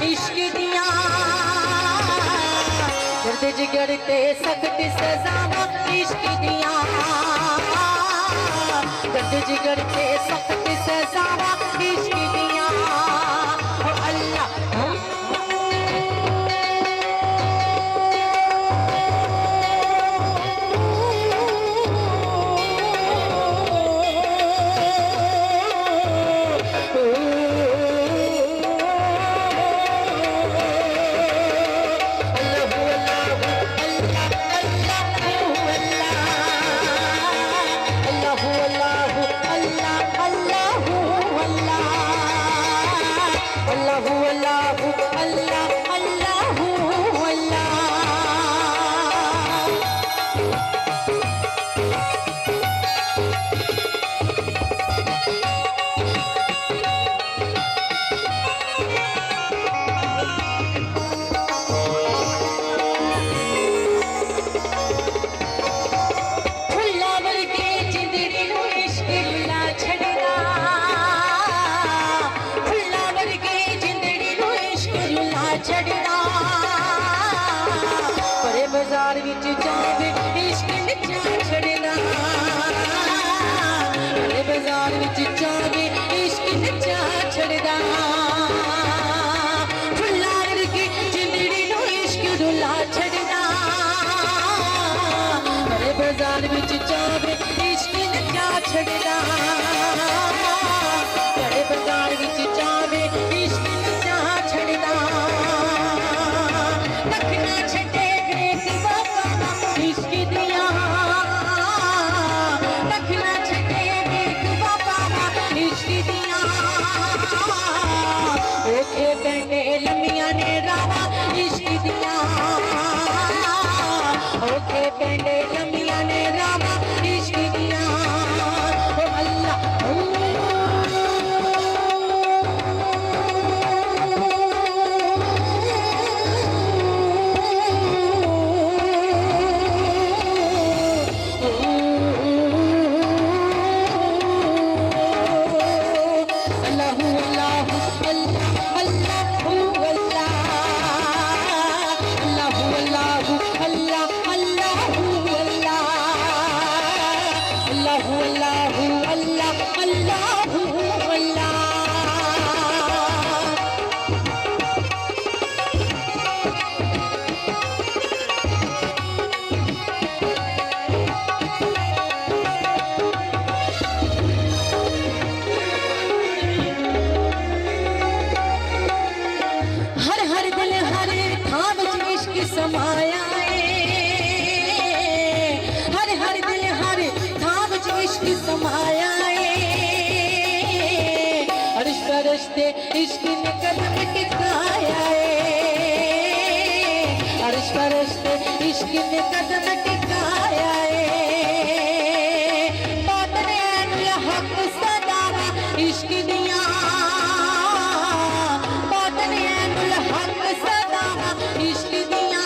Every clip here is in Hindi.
इश्क दिया दर्द जिगर ते सख्त सजावा इश्क दिया दर्द जिगर ते सख्त सजावा इश्क दिया ओ अल्लाह बाजार विच जावे इश्क नचा छड़ना बाजार विच जावे इश्क नचा छड़दा फुल्ला वर्गी जिंदड़ी नू इश्क रुला छड़दा बाजार विच जावे इश्क नचा छड़दा बाजार विच जावे इश्क नचा छड़दा तखना छड़े इश्क दिया रखना छड़े बाबा इश्क दिया ओखे पेंडे लमिया ने रावा इश्क दिया ओखे पेंडे लमिया ने रावा इश्क दिया ओ अल्लाह समाया हर हर दिल हर थाम इश्क समाया अर्श फरिश्ते इश्क ने कदम टिकाया अर्श फरिश्ते इश्क ने कदम टिकाया बातन हक सदावा इश्क दिया बातन हक सदावा इश्क दिया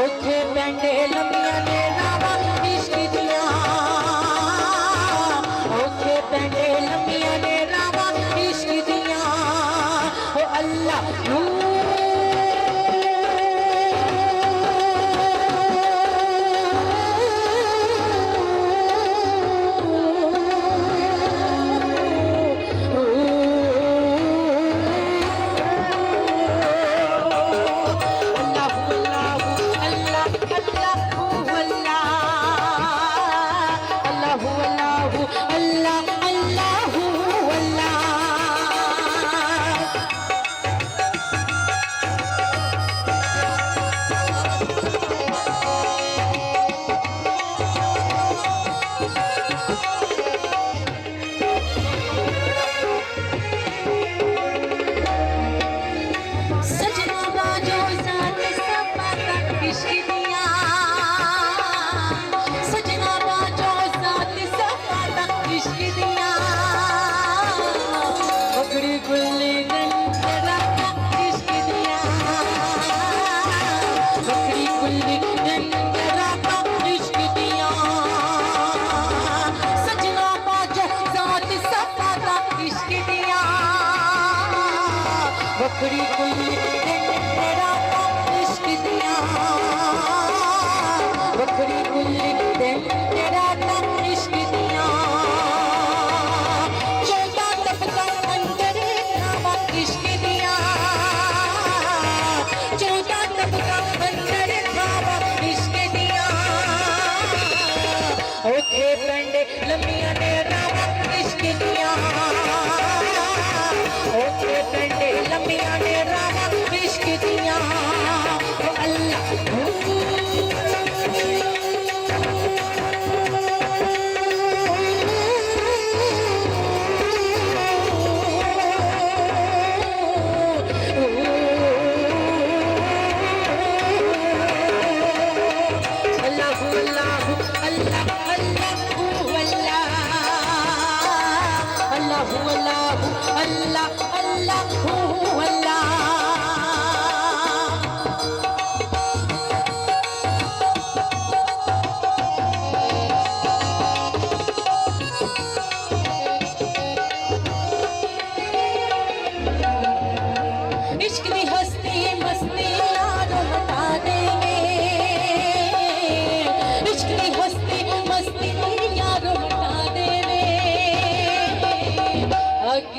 ओखे पेंडे लमिया ने रावा इश्क दिया ओखे पेंडे लमिया ने रावा इश्क दिया ओ अल्लाह बकरी कुल्ली तेरा इश्क दिया बकरी कुल्ली तेरा इश्क दिया चौदह तबका अंदर नामा इश्क दिया चौदह तबका अंदर नामा इश्क दिया ओखे पंडे लम्बिया ने नामा इश्क दिया ओखे पंडे लम्बिया ने रामा इश्क दिया ओ अल्लाह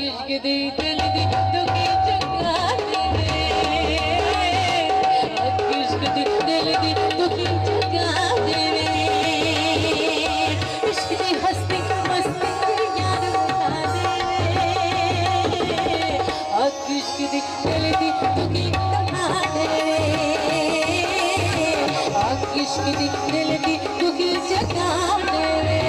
इश्क दी दिल दी दुखी जगा देवे इश्क दी दिल दी दुखी जगा देवे इश्क दी हस्ती मस्ती यार बता देवे इश्क दी दिल दी दुखी जगा देवे इश्क दी दिल दी दुखी जगा देवे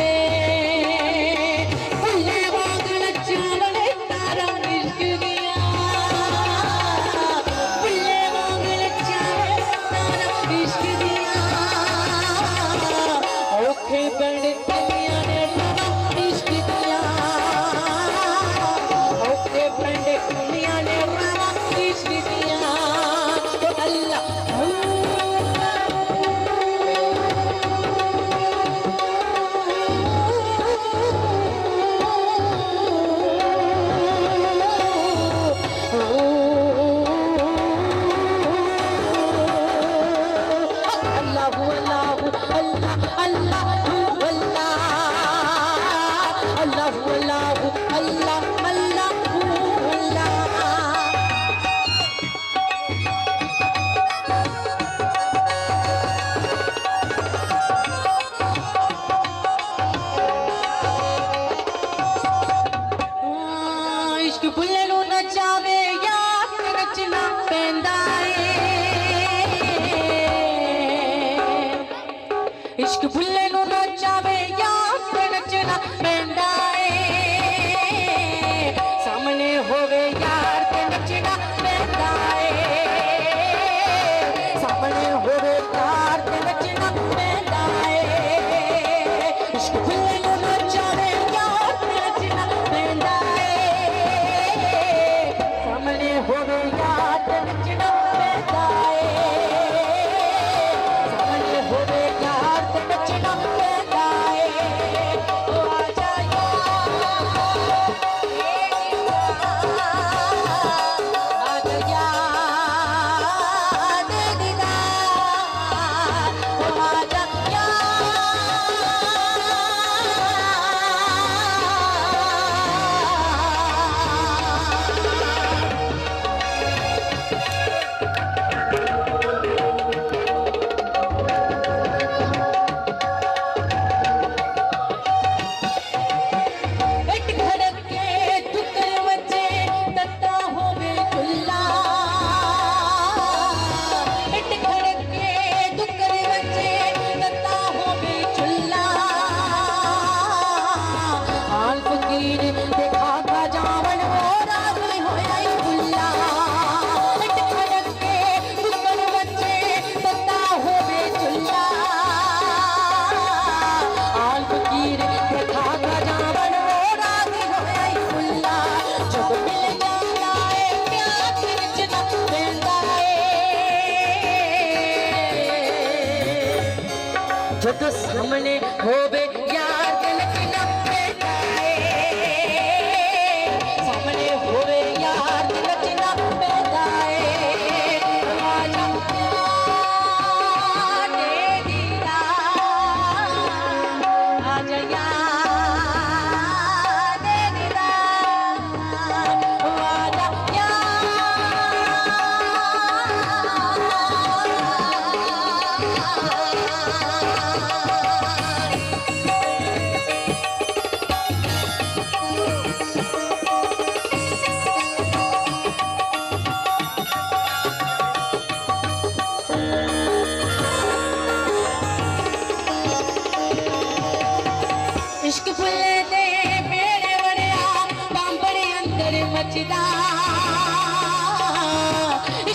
इश्क भुल्ले नू नचावे यार ते नचना पैंदा ए सामने होवे यार ते नचना पैंदा ए सामने होवे यार ते नचना पैंदा ए इश्क भुल्ले नू नचावे यार ते नचना पैंदा ए सामने होवे यार ते नचना पैंदा ए सामने होवे जद सामने होवे यार ते नचना पैंदा ए सामने होवे यार ते नचना पैंदा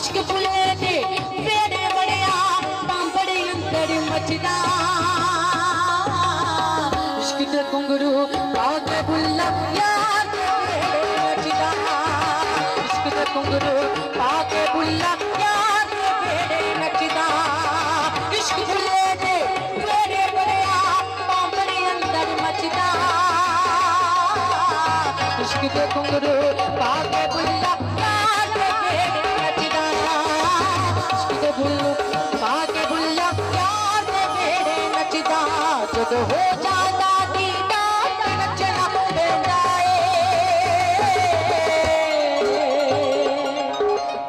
इश्क फुले दे वेड़े बड़िया तांबड़े अंदर मचदा इश्क दे घुंघरू पाके बुल्ला यार दे वेड़े नचदा इश्क दे घुंघरू पाके बुल्ला यार दे वेड़े नचदा इश्क फुले दे वेड़े बड़िया तांबड़े अंदर मचदा इश्क दे घुंघरू पाके बुल्ला यार दे वेड़े नचदा इश्क दे बुल्लू पाके बुल्ला यार दे वेड़े नचदा जदों हो जांदा दीदार ते नचना पैंदा ए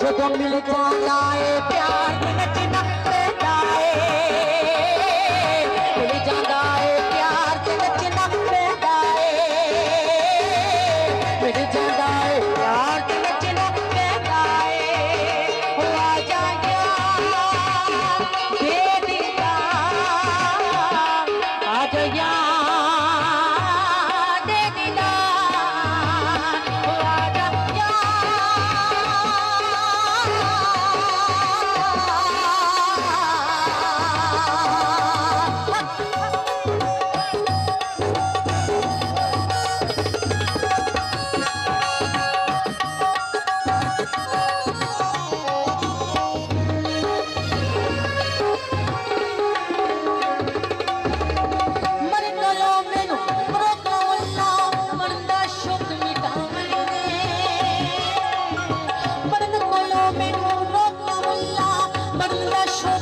जदों मिल जांदा ए प्यार ते नचना पैंदा ए मिल जांदा ए प्यार ते नचना पैंदा ए मिल जांदा ए प्यार ते नचना पैंदा ए ओ आ जा यार दे दीदार आ जा यार दे दीदार ओ आ जा मर गलो मैनू रोका वल्ला मरदा शुक मिटावन दे मरन कोलो मैनू रोका वल्ला मरदा शुक